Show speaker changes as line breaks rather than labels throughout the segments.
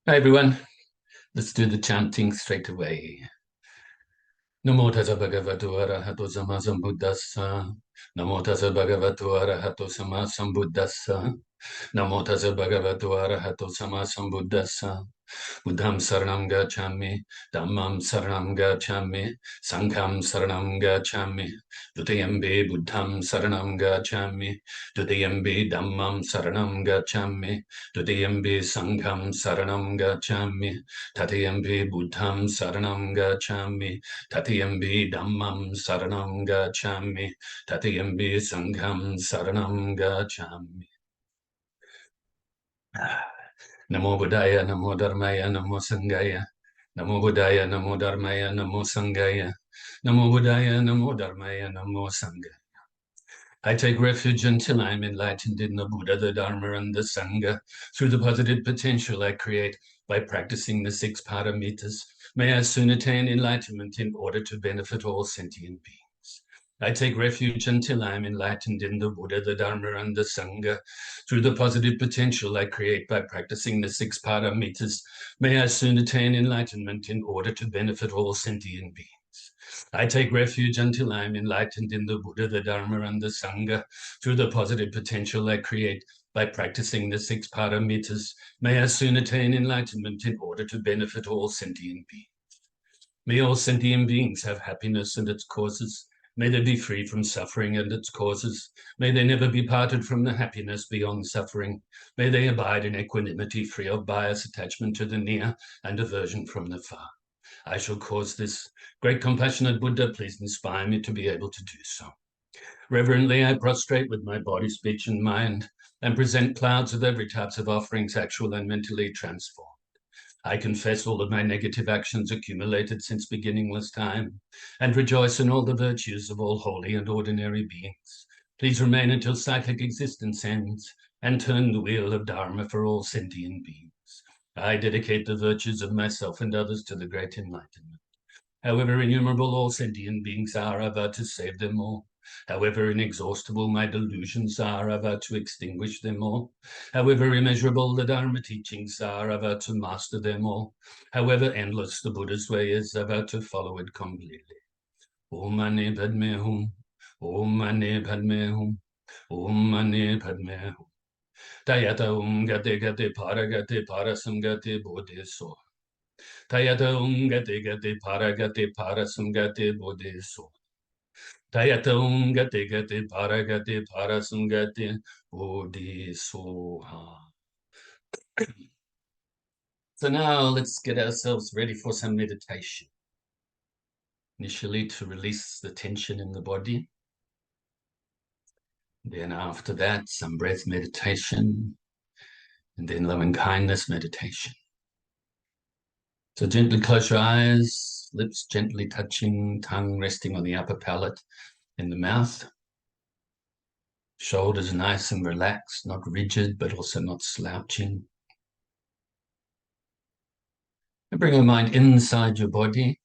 Hi everyone, let's do the chanting straight away. Namo tassa bhagavato arahato sama sambuddhassa. Namo tassa bhagavato arahato sama sambuddhassa. Namo tassa bhagavato arahato sama sambuddhassa. Buddham saranam gacchami, dhammam saranam gacchami, sangham saranam gacchami, dutayambe buddham saranam gacchami, dutayambe dhammam saranam gacchami, dutayambe sangham saranam gacchami, tatayambe buddham saranam gacchami, tatayambe dhammam saranam gacchami, tatayambe sangham saranam gacchami. Namo Buddhaya, Namo Dharmaya, Namo Sanghaya. Namo Buddhaya, Namo Dharmaya, Namo Sanghaya. Namo Buddhaya, Namo Dharmaya, Namo Sanghaya. I take refuge until I'm enlightened in the Buddha, the Dharma, and the Sangha. Through the positive potential I create by practicing the 6 paramitas, may I soon attain enlightenment in order to benefit all sentient beings. I take refuge until I am enlightened in the Buddha, the Dharma, and the Sangha. Through the positive potential I create by practicing the 6 paramitas, may I soon attain enlightenment in order to benefit all sentient beings. I take refuge until I am enlightened in the Buddha, the Dharma, and the Sangha. Through the positive potential I create by practicing the 6 paramitas, may I soon attain enlightenment in order to benefit all sentient beings. May all sentient beings have happiness and its causes. May they be free from suffering and its causes. May they never be parted from the happiness beyond suffering. May they abide in equanimity, free of bias, attachment to the near, and aversion from the far. I shall cause this. Great compassionate Buddha, please inspire me to be able to do so. Reverently, I prostrate with my body, speech, and mind, and present clouds of every type of offerings, actual and mentally transformed. I confess all of my negative actions accumulated since beginningless time, and rejoice in all the virtues of all holy and ordinary beings. Please remain until cyclic existence ends, and turn the wheel of Dharma for all sentient beings. I dedicate the virtues of myself and others to the great enlightenment. However innumerable all sentient beings are, I vow to save them all. However inexhaustible my delusions are, I vow to extinguish them all. However immeasurable the Dharma teachings are, I vow to master them all. However endless the Buddha's way is, I vow to follow it completely. Om Mani Padme Hum. Om Mani Padme Hum. Om Mani Padme Hum. Tayata Gate Gate Parasamgate Bodhiso. Tayata Gate Parasamgate Bodhiso. Tayata Gate Parasamgate Bodhiso. So now let's get ourselves ready for some meditation. Initially to release the tension in the body. Then after that, some breath meditation. And then loving kindness meditation. So gently close your eyes, lips gently touching, tongue resting on the upper palate in the mouth. Shoulders nice and relaxed, not rigid, but also not slouching. And bring your mind inside your body,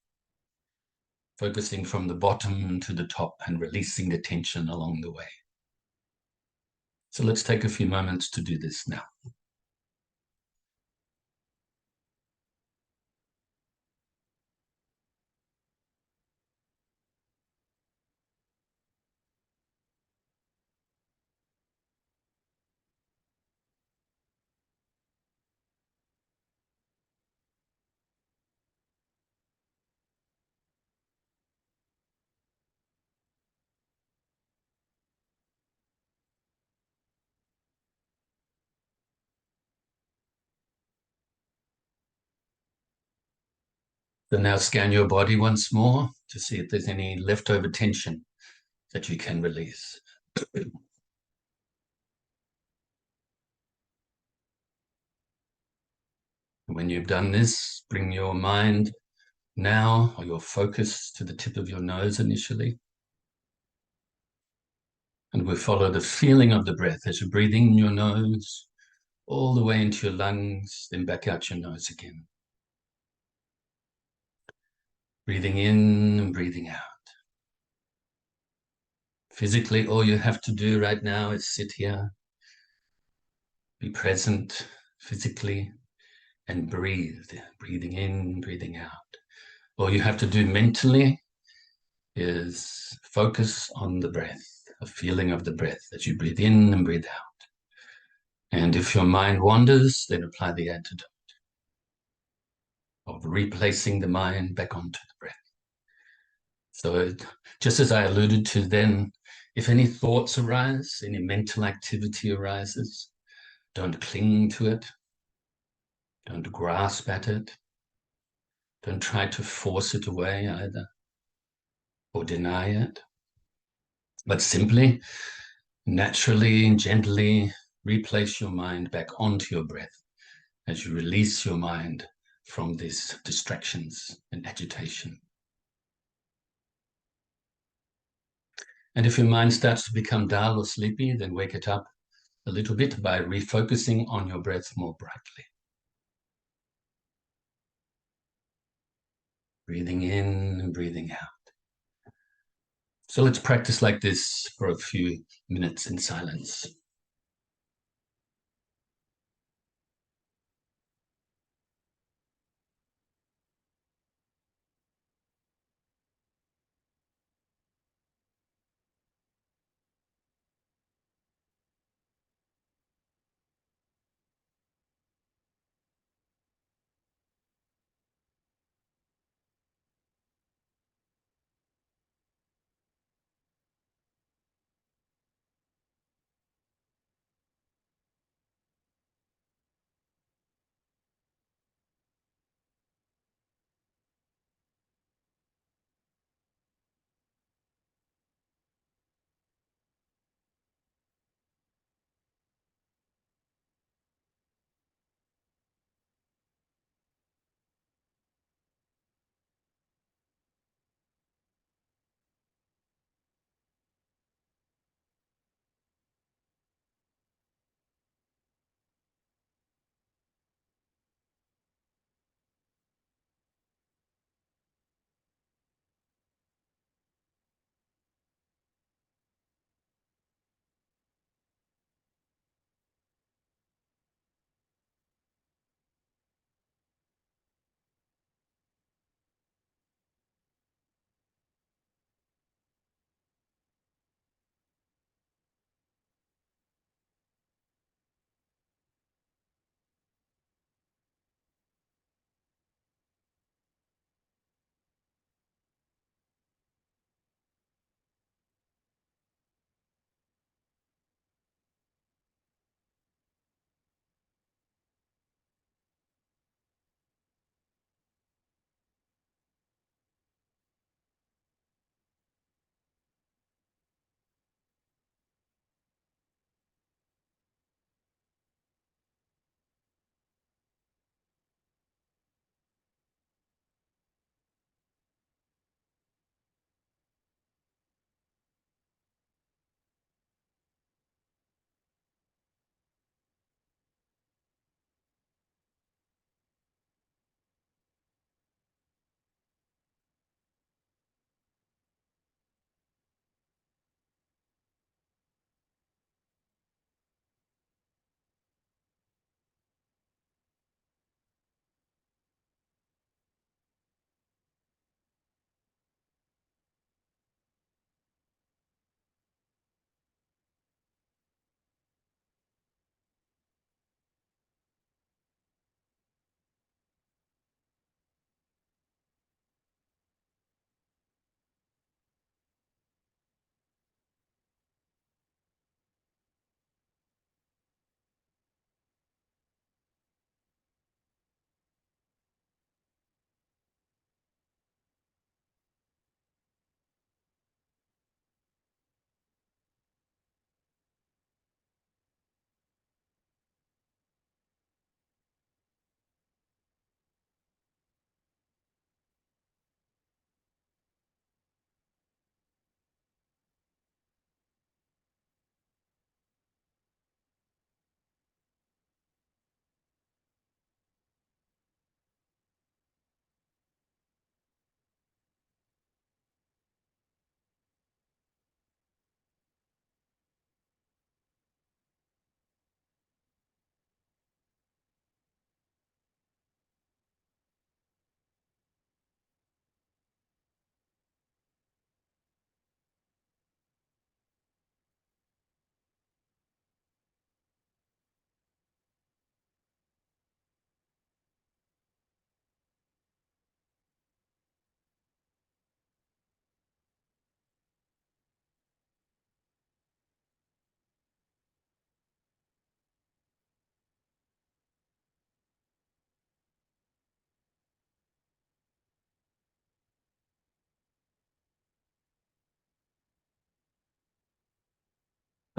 focusing from the bottom to the top and releasing the tension along the way. So let's take a few moments to do this now. So now scan your body once more to see if there's any leftover tension that you can release. When you've done this, bring your mind now, or your focus, to the tip of your nose initially. And we'll follow the feeling of the breath as you're breathing in your nose, all the way into your lungs, then back out your nose again. Breathing in and breathing out. Physically, all you have to do right now is sit here, be present physically, and breathe, breathing in, breathing out. All you have to do mentally is focus on the breath, a feeling of the breath as you breathe in and breathe out. And if your mind wanders, then apply the antidote of replacing the mind back onto the breath. So just as I alluded to then, if any thoughts arise, any mental activity arises, don't cling to it. Don't grasp at it. Don't try to force it away either or deny it, but simply, naturally and gently replace your mind back onto your breath as you release your mind from these distractions and agitation. And if your mind starts to become dull or sleepy, then wake it up a little bit by refocusing on your breath more brightly. Breathing in and breathing out. So let's practice like this for a few minutes in silence.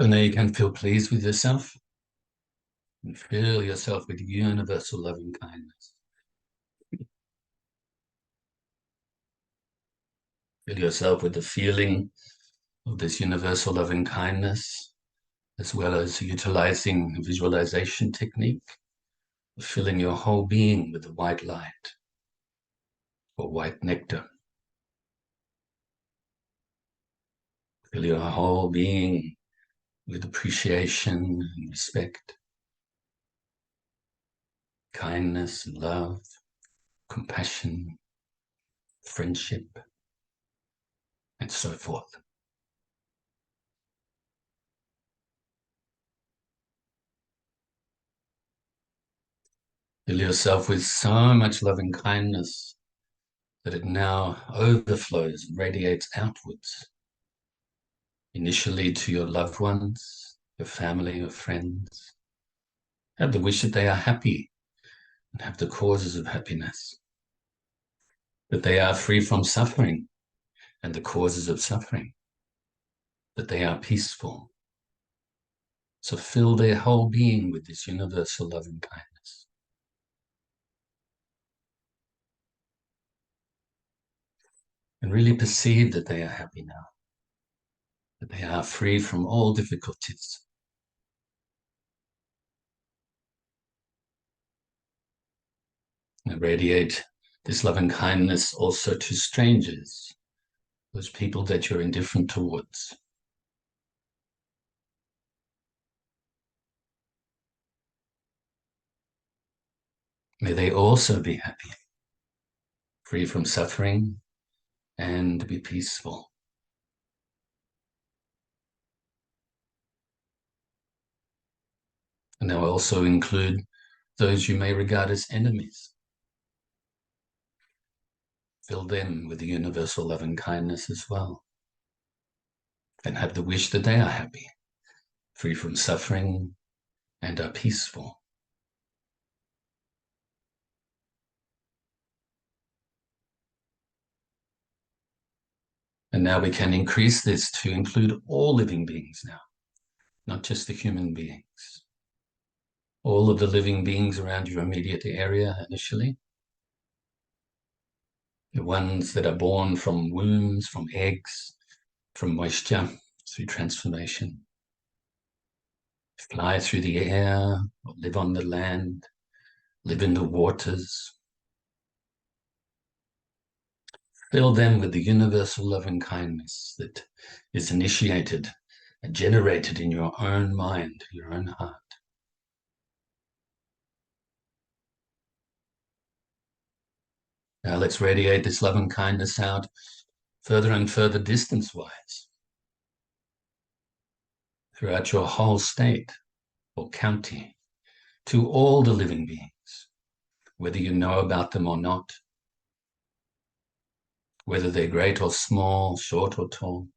So now you can feel pleased with yourself and fill yourself with universal loving kindness. Fill yourself with the feeling of this universal loving kindness, as well as utilizing a visualization technique, filling your whole being with the white light or white nectar. Fill your whole being with appreciation and respect, kindness and love, compassion, friendship, and so forth. Fill yourself with so much loving kindness that it now overflows and radiates outwards, initially to your loved ones, your family, your friends. Have the wish that they are happy and have the causes of happiness, that they are free from suffering and the causes of suffering, that they are peaceful. So fill their whole being with this universal loving kindness. And really perceive that they are happy now, that they are free from all difficulties. And radiate this loving kindness also to strangers, those people that you're indifferent towards. May they also be happy, free from suffering, and be peaceful. And now also include those you may regard as enemies. Fill them with the universal loving kindness as well. And have the wish that they are happy, free from suffering, and are peaceful. And now we can increase this to include all living beings now, not just the human beings. All of the living beings around your immediate area initially. The ones that are born from wombs, from eggs, from moisture, through transformation. Fly through the air, or live on the land, live in the waters. Fill them with the universal loving kindness that is initiated and generated in your own mind, your own heart. Now let's radiate this loving kindness out further and further distance-wise throughout your whole state or county to all the living beings, whether you know about them or not, whether they're great or small, short or tall,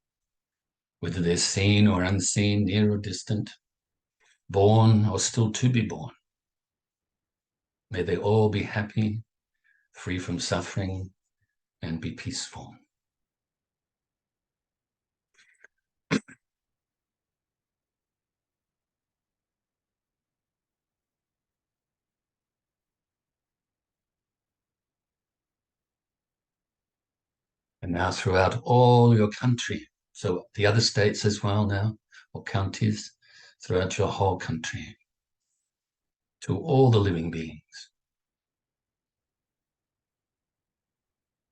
whether they're seen or unseen, near or distant, born or still to be born. May they all be happy, free from suffering, and be peaceful. And now throughout all your country, so the other states as well now, or counties, throughout your whole country, to all the living beings,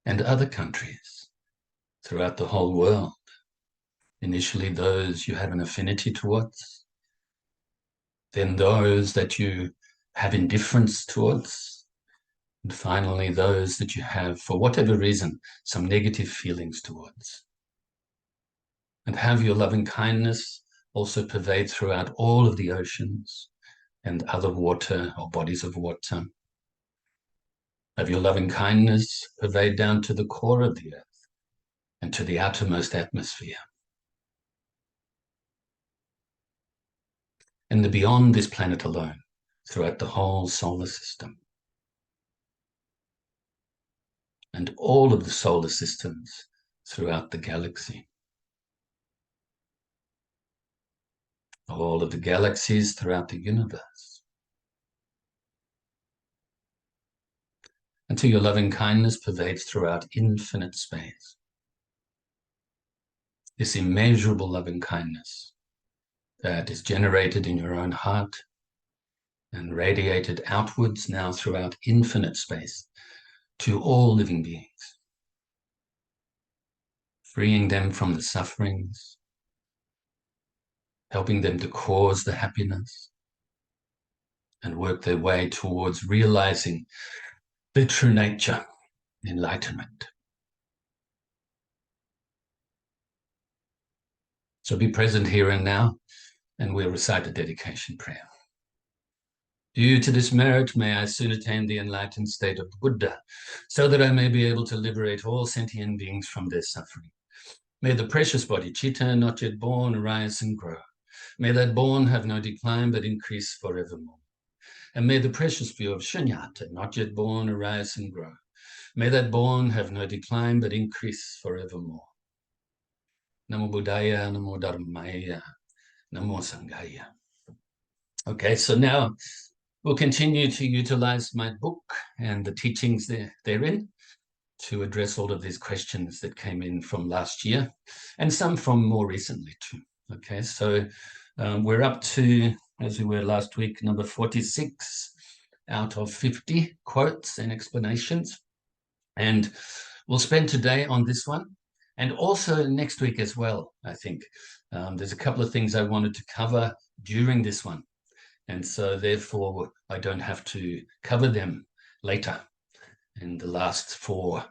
and other countries throughout the whole world. Initially those you have an affinity towards, then those that you have indifference towards, and finally those that you have, for whatever reason, some negative feelings towards. And have your loving kindness also pervade throughout all of the oceans and other water or bodies of water. Have your loving kindness pervade down to the core of the earth and to the outermost atmosphere. And beyond this planet alone, throughout the whole solar system. And all of the solar systems throughout the galaxy. all of the galaxies throughout the universe, until your loving kindness pervades throughout infinite space. This immeasurable loving kindness that is generated in your own heart and radiated outwards now throughout infinite space to all living beings, freeing them from the sufferings, helping them to cause the happiness, and work their way towards realizing their true nature, enlightenment. So be present here and now, and we'll recite a dedication prayer. Due to this merit, may I soon attain the enlightened state of the Buddha, so that I may be able to liberate all sentient beings from their suffering. May the precious body, Chitta, not yet born, arise and grow. May that born have no decline, but increase forevermore. And may the precious view of Shunyata, not yet born, arise and grow. May that born have no decline, but increase forevermore. Namo Buddhaya, Namo Dharmaya, Namo Sanghaya. Okay, so now we'll continue to utilize my book and the teachings therein to address all of these questions that came in from last year and some from more recently too. Okay, so we're up to, as we were last week, number 46 out of 50 quotes and explanations. And we'll spend today on this one and also next week as well, I think. There's a couple of things I wanted to cover during this one. And so therefore, I don't have to cover them later in the last four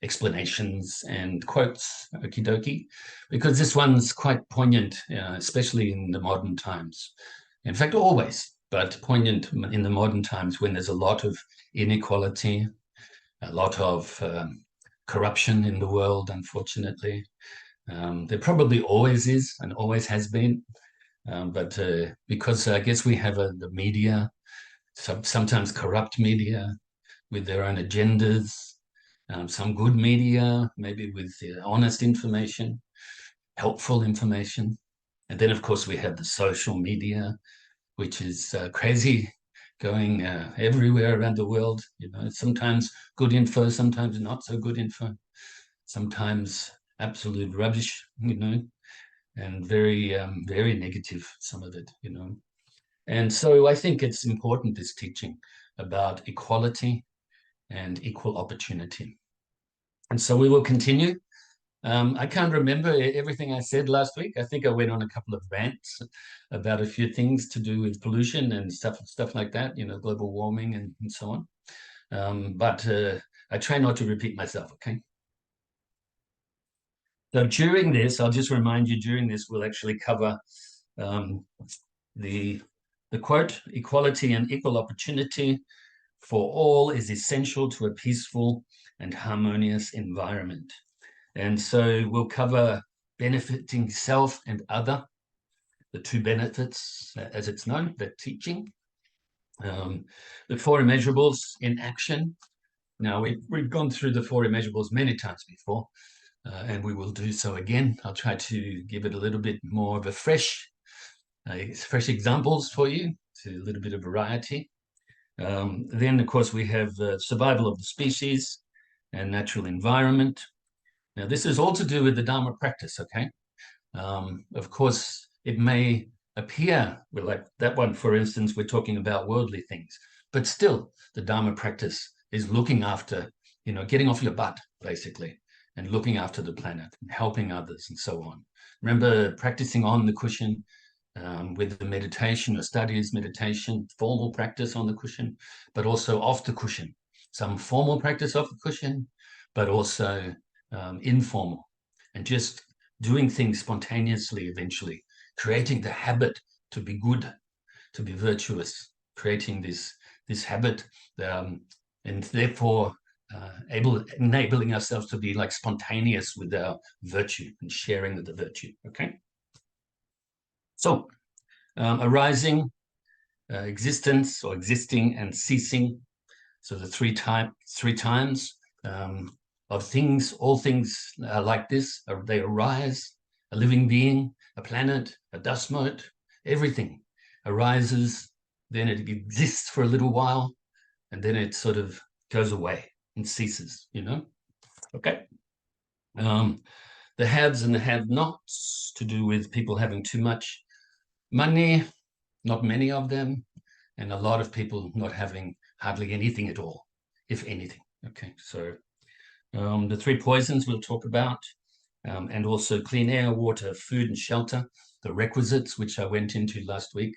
explanations and quotes, okie dokie, because this one's quite poignant, especially in the modern times. In fact, always, but poignant in the modern times when there's a lot of inequality, a lot of corruption in the world, unfortunately. There probably always is and always has been. But because I guess we have the media, sometimes corrupt media with their own agendas, some good media, maybe with honest information, helpful information. And then, of course, we have the social media, which is crazy, going everywhere around the world. You know, sometimes good info, sometimes not so good info, sometimes absolute rubbish, you know, and very, very negative, some of it, you know. And so I think it's important, this teaching about equality and equal opportunity. And so we will continue. I can't remember everything I said last week. I think I went on a couple of rants about a few things to do with pollution and stuff like that, you know, global warming and so on. But I try not to repeat myself, okay? So during this, I'll just remind you, during this, we'll actually cover the quote, equality and equal opportunity for all is essential to a peaceful and harmonious environment. And so we'll cover benefiting self and other, the two benefits, as it's known, that teaching. The four immeasurables in action. Now, we've gone through the four immeasurables many times before, and we will do so again. I'll try to give it a little bit more of a fresh examples for you, to a little bit of variety. Then, of course, we have survival of the species and natural environment. Now, this is all to do with the Dharma practice, okay? Of course, it may appear, well, like that one, for instance, we're talking about worldly things, but still the Dharma practice is looking after, you know, getting off your butt, basically, and looking after the planet, and helping others, and so on. Remember, practicing on the cushion with the meditation or studies, meditation, formal practice on the cushion, but also off the cushion. Some formal practice off the cushion, but also informal, and just doing things spontaneously eventually, creating the habit to be good, to be virtuous, creating this habit, and therefore enabling ourselves to be like spontaneous with our virtue and sharing of the virtue, okay? So, arising, existence or existing, and ceasing. So the three times of things, all things are like this. They arise, a living being a planet, a dust mote, everything arises, then it exists for a little while, and then it sort of goes away and ceases, you know? Okay. The haves and the have-nots, to do with people having too much money, not many of them, and a lot of people not having hardly anything at all, if anything. Okay, so the three poisons we'll talk about, and also clean air, water, food, and shelter, the requisites, which I went into last week,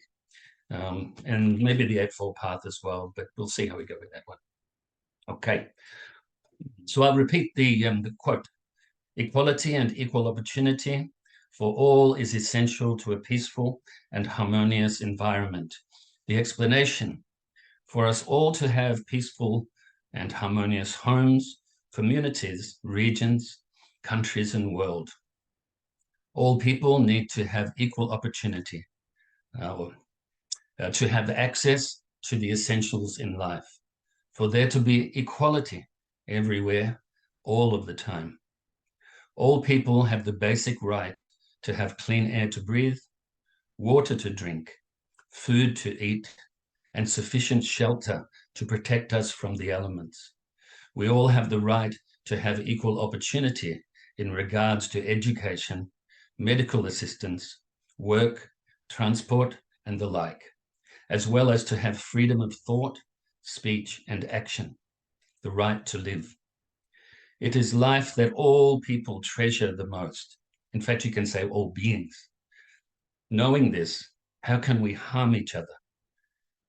and maybe the Eightfold Path as well, but we'll see how we go with that one. Okay, so I'll repeat the quote. Equality and equal opportunity for all is essential to a peaceful and harmonious environment. The explanation: for us all to have peaceful and harmonious homes, communities, regions, countries, and world. All people need to have equal opportunity, to have access to the essentials in life, for there to be equality everywhere, all of the time. All people have the basic right to have clean air to breathe, water to drink, food to eat, and sufficient shelter to protect us from the elements. We all have the right to have equal opportunity in regards to education, medical assistance, work, transport, and the like, as well as to have freedom of thought, speech, and action, the right to live. It is life that all people treasure the most. In fact, you can say all beings. Knowing this, how can we harm each other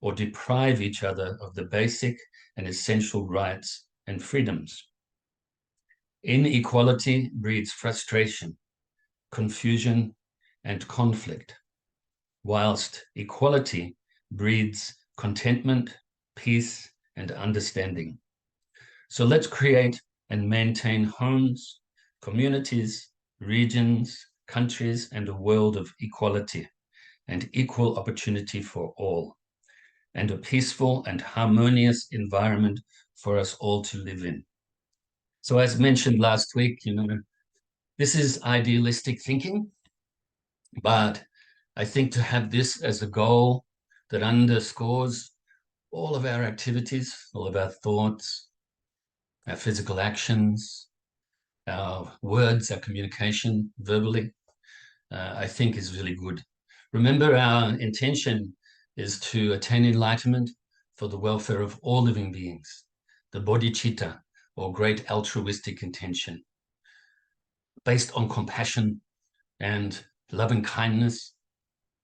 or deprive each other of the basic and essential rights and freedoms? Inequality breeds frustration, confusion, and conflict, whilst equality breeds contentment, peace, and understanding. So let's create and maintain homes, communities, regions, countries, and a world of equality and equal opportunity for all, and a peaceful and harmonious environment for us all to live in. So as mentioned last week, this is idealistic thinking, but I think to have this as a goal that underscores all of our activities, all of our thoughts, our physical actions, our words, our communication verbally, I think is really good. Remember, our intention is to attain enlightenment for the welfare of all living beings, the bodhicitta, or great altruistic intention, based on compassion and loving kindness,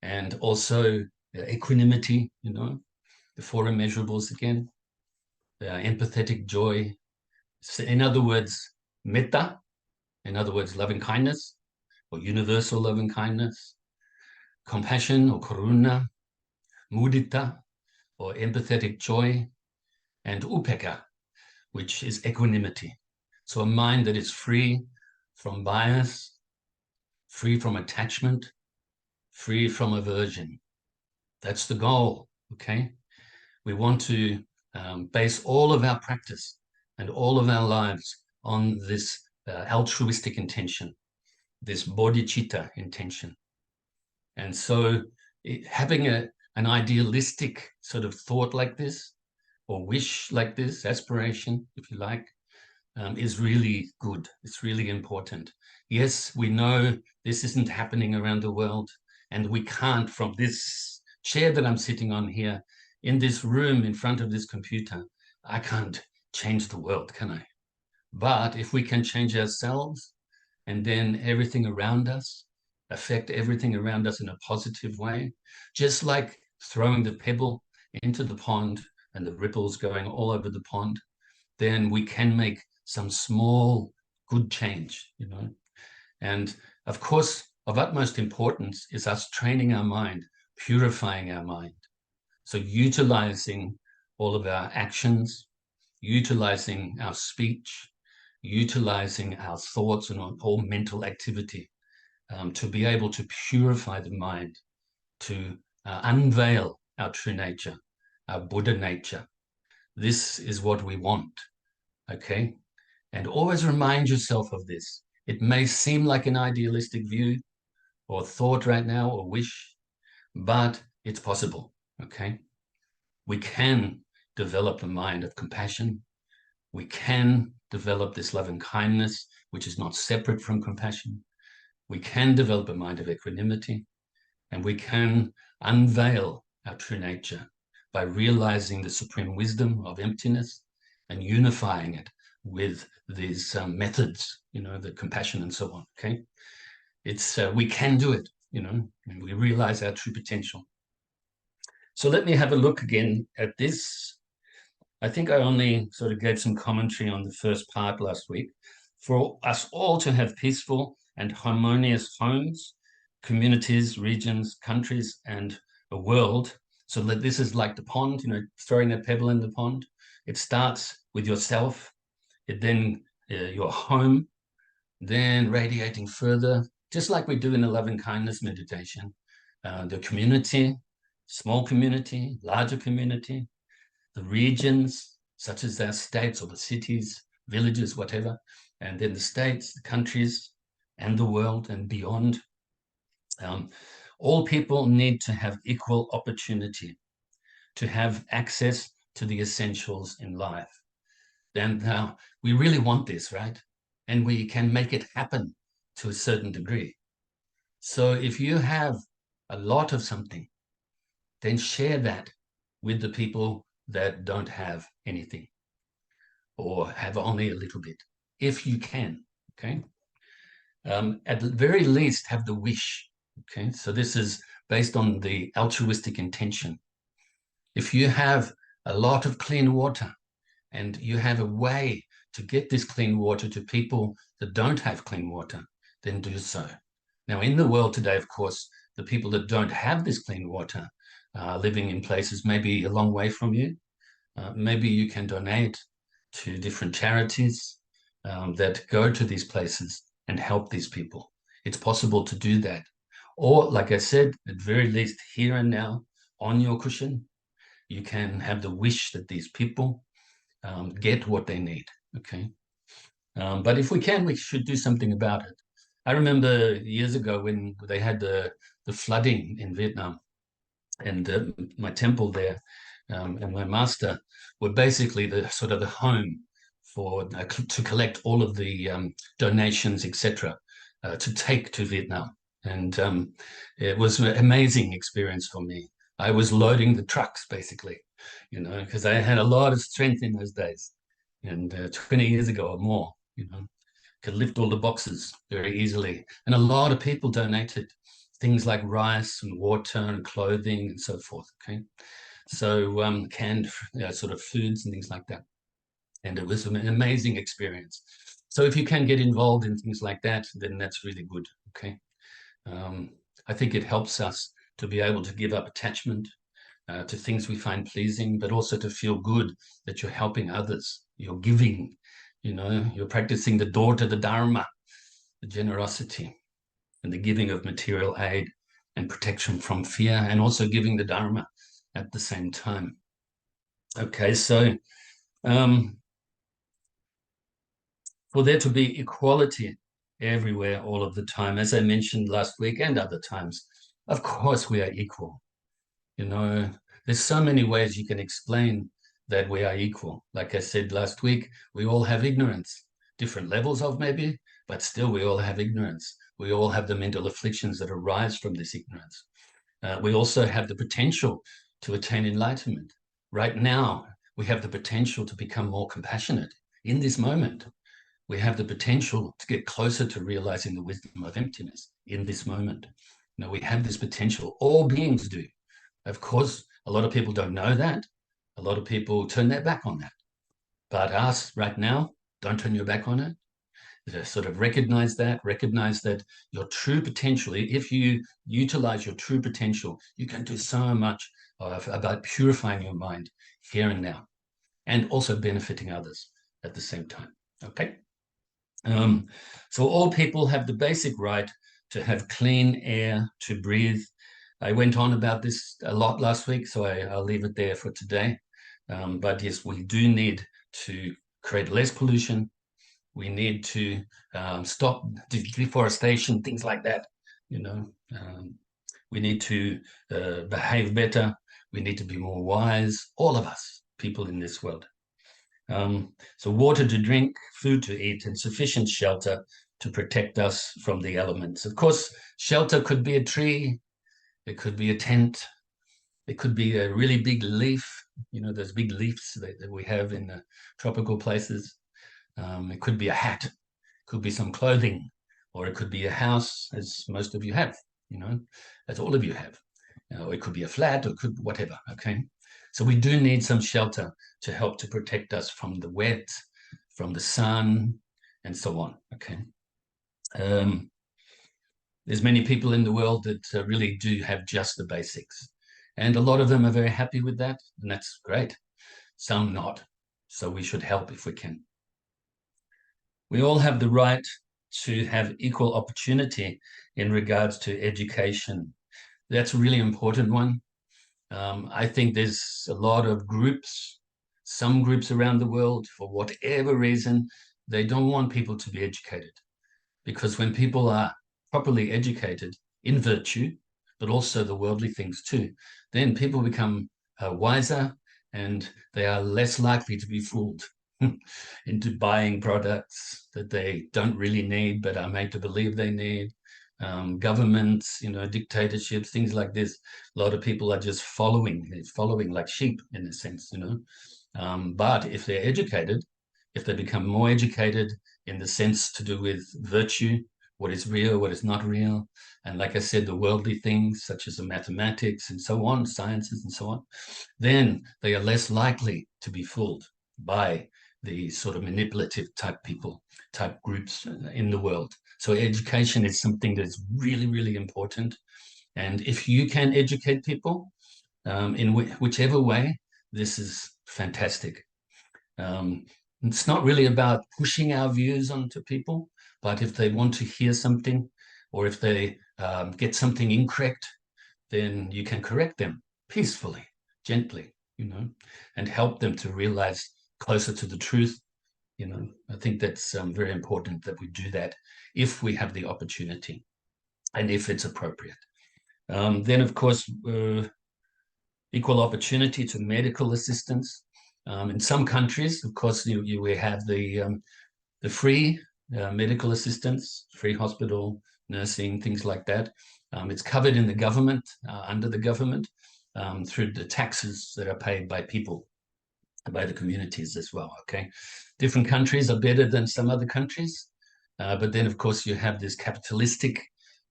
and also equanimity, the four immeasurables again, empathetic joy. So in other words, metta, in other words, loving kindness or universal loving kindness, compassion or karuna, mudita or empathetic joy, and upekkha, which is equanimity. So a mind that is free from bias, free from attachment, free from aversion. That's the goal, okay? We want to base all of our practice and all of our lives on this altruistic intention, this bodhicitta intention. And so having an idealistic sort of thought like this, or wish like this, aspiration, if you like, is really good. It's really important. Yes, we know this isn't happening around the world, and we can't, from this chair that I'm sitting on here, in this room, in front of this computer, I can't change the world, can I? But if we can change ourselves, and then everything around us, affect everything around us in a positive way, just like throwing the pebble into the pond and the ripples going all over the pond, then we can make some small good change, And of course, of utmost importance is us training our mind, purifying our mind. So utilizing all of our actions, utilizing our speech, utilizing our thoughts and all mental activity to be able to purify the mind, to unveil our true nature, our Buddha nature. This is what we want, okay? And always remind yourself of this. It may seem like an idealistic view, or thought right now or wish, but it's possible, okay? We can develop a mind of compassion. We can develop this love and kindness, which is not separate from compassion. We can develop a mind of equanimity, and we can unveil our true nature by realizing the supreme wisdom of emptiness and unifying it with these methods, the compassion and so on, okay? We can do it, and we realize our true potential. So let me have a look again at this. I think I only sort of gave some commentary on the first part last week. For us all to have peaceful and harmonious homes, communities, regions, countries, and a world, so that this is like the pond, throwing a pebble in the pond. It starts with yourself, it then your home, then radiating further, just like we do in the loving kindness meditation, the community, small community, larger community, the regions, such as our states or the cities, villages, whatever, and then the states, the countries, and the world and beyond. All people need to have equal opportunity to have access to the essentials in life. Then we really want this, right? And we can make it happen to a certain degree. So if you have a lot of something, then share that with the people that don't have anything or have only a little bit, if you can, okay? At the very least, have the wish, okay? So this is based on the altruistic intention. If you have a lot of clean water and you have a way to get this clean water to people that don't have clean water, then do so. Now, in the world today, of course, the people that don't have this clean water living in places maybe a long way from you. Maybe you can donate to different charities that go to these places and help these people. It's possible to do that. Or, like I said, at very least here and now, on your cushion, you can have the wish that these people get what they need, okay? But if we can, we should do something about it. I remember years ago when they had the flooding in Vietnam, and my temple there and my master were basically the sort of the home for to collect all of the donations, etc., to take to Vietnam. And it was an amazing experience for me. I was loading the trucks basically, because I had a lot of strength in those days. And 20 years ago or more, could lift all the boxes very easily. And a lot of people donated things like rice and water and clothing and so forth, okay? So canned sort of foods and things like that. And it was an amazing experience. So if you can get involved in things like that, then that's really good, okay? I think it helps us to be able to give up attachment to things we find pleasing, but also to feel good that you're helping others, you're giving, you're practicing the door to the Dharma, the generosity and the giving of material aid and protection from fear, and also giving the Dharma at the same time. Okay, so for there to be equality everywhere all of the time, as I mentioned last week and other times, of course we are equal. There's so many ways you can explain that we are equal. Like I said last week, we all have ignorance, different levels of maybe, but still we all have ignorance. We all have the mental afflictions that arise from this ignorance. We also have the potential to attain enlightenment. Right now, we have the potential to become more compassionate. In this moment, we have the potential to get closer to realizing the wisdom of emptiness in this moment. We have this potential. All beings do. Of course, a lot of people don't know that. A lot of people turn their back on that. But us right now, don't turn your back on it. Sort of recognize that your true potential, if you utilize your true potential, you can do so much about purifying your mind here and now, and also benefiting others at the same time, okay? So all people have the basic right to have clean air to breathe. I went on about this a lot last week, so I'll leave it there for today. But yes, we do need to create less pollution. We need to stop deforestation, things like that. We need to behave better. We need to be more wise, all of us, people in this world. So water to drink, food to eat, and sufficient shelter to protect us from the elements. Of course, shelter could be a tree, it could be a tent, it could be a really big leaf, those big leaves that we have in the tropical places. It could be a hat, it could be some clothing, or it could be a house, as most of you have, as all of you have. Or it could be a flat, or it could whatever, okay? So we do need some shelter to help to protect us from the wet, from the sun, and so on, okay? There's many people in the world that really do have just the basics. And a lot of them are very happy with that, and that's great. Some not. So we should help if we can. We all have the right to have equal opportunity in regards to education. That's a really important one. I think there's a lot of groups, some groups around the world, for whatever reason, they don't want people to be educated. Because when people are properly educated in virtue, but also the worldly things too, then people become wiser and they are less likely to be fooled into buying products that they don't really need but are made to believe they need. Governments, dictatorships, things like this. A lot of people are just following like sheep in a sense, but if they're educated, if they become more educated in the sense to do with virtue, what is real, what is not real, and like I said, the worldly things such as the mathematics and so on, sciences and so on, then they are less likely to be fooled by the sort of manipulative type groups in the world. So education is something that's really, really important. And if you can educate people in whichever way, this is fantastic. It's not really about pushing our views onto people, but if they want to hear something or if they get something incorrect, then you can correct them peacefully, gently, and help them to realize closer to the truth. I think that's very important that we do that if we have the opportunity and if it's appropriate. Then, of course, equal opportunity to medical assistance. In some countries, of course, we have the free medical assistance, free hospital, nursing, things like that. It's covered in the government, under the government, through the taxes that are paid by people, by the communities as well, okay? Different countries are better than some other countries, but then, of course, you have this capitalistic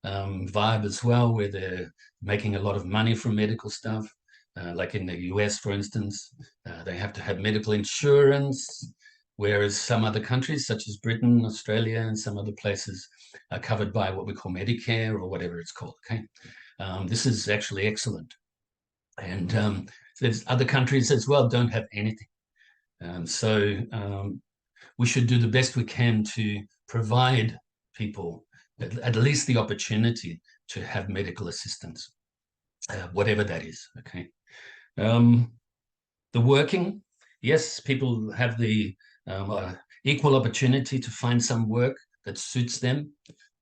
vibe as well, where they're making a lot of money from medical stuff. Like in the US, for instance, they have to have medical insurance, whereas some other countries, such as Britain, Australia, and some other places, are covered by what we call Medicare or whatever it's called, okay? This is actually excellent. And there's other countries as well don't have anything. So we should do the best we can to provide people at least the opportunity to have medical assistance, whatever that is, okay? The working, yes, people have the equal opportunity to find some work that suits them,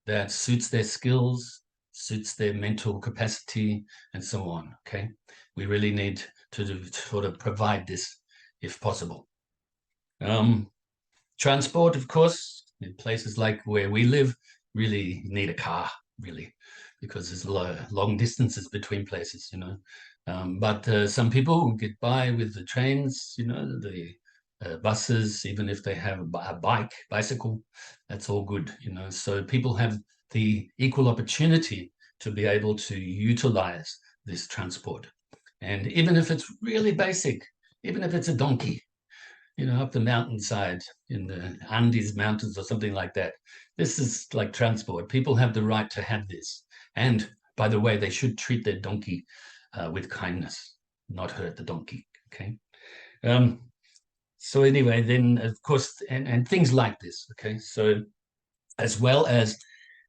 that suits their skills, suits their mental capacity, and so on, okay? We really need to sort of provide this if possible. Transport, of course, in places like where we live, really need a car, really, because there's long distances between places, but some people get by with the trains, the buses, even if they have a bicycle, that's all good, So people have the equal opportunity to be able to utilize this transport. And even if it's really basic, even if it's a donkey, up the mountainside in the Andes Mountains or something like that. This is like transport. People have the right to have this. And by the way, they should treat their donkey with kindness, not hurt the donkey, okay? So anyway, then of course, and things like this, okay? So as well as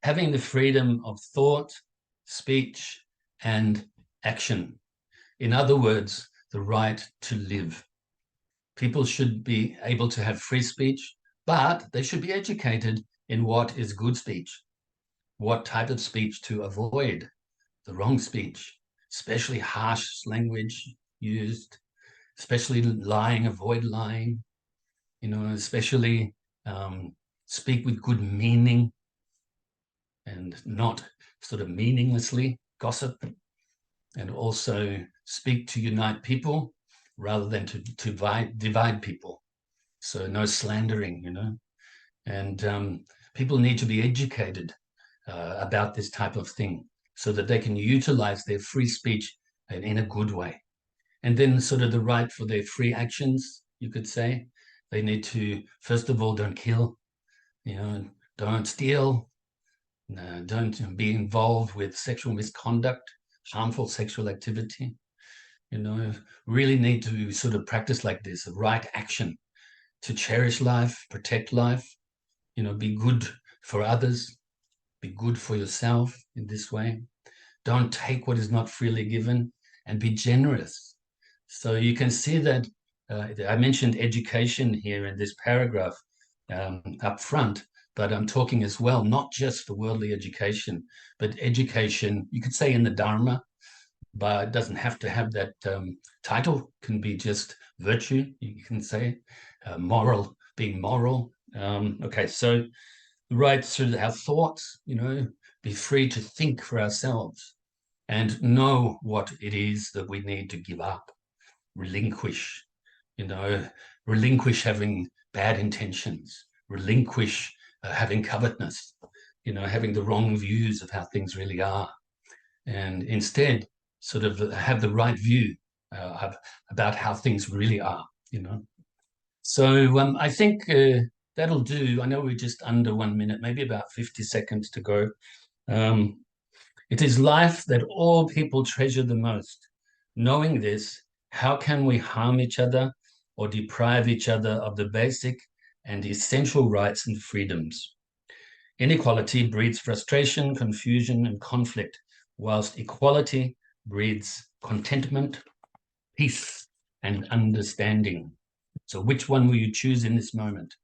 having the freedom of thought, speech, and action. In other words, the right to live. People should be able to have free speech, but they should be educated in what is good speech, what type of speech to avoid, the wrong speech, especially harsh language used, especially lying, avoid lying, especially speak with good meaning and not sort of meaninglessly gossip, and also speak to unite people rather than to divide people. So no slandering, and people need to be educated about this type of thing so that they can utilize their free speech in a good way. And then sort of the right for their free actions, you could say. They need to, first of all, don't kill, don't steal, don't be involved with sexual misconduct, harmful sexual activity. Really need to sort of practice like this, right action, to cherish life, protect life, be good for others, be good for yourself in this way. Don't take what is not freely given, and be generous. So you can see that I mentioned education here in this paragraph up front, but I'm talking as well, not just for worldly education, but education, you could say in the Dharma, but it doesn't have to have that title, can be just virtue, you can say, moral, being moral. Okay, so right through our thoughts, be free to think for ourselves and know what it is that we need to give up, relinquish, relinquish having bad intentions, relinquish having covetousness, having the wrong views of how things really are, and instead sort of have the right view about how things really are, So I think that'll do. I know we're just under 1 minute, maybe about 50 seconds to go. It is life that all people treasure the most. Knowing this, how can we harm each other or deprive each other of the basic and essential rights and freedoms? Inequality breeds frustration, confusion, and conflict, whilst equality breeds contentment, peace, and understanding. So which one will you choose in this moment?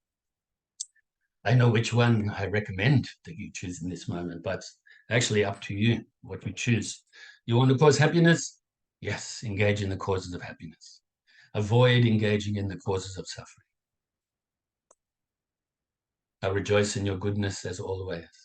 I know which one I recommend that you choose in this moment, but actually up to you what you choose. You want to cause happiness? Yes, engage in the causes of happiness. Avoid engaging in the causes of suffering. I rejoice in your goodness as always.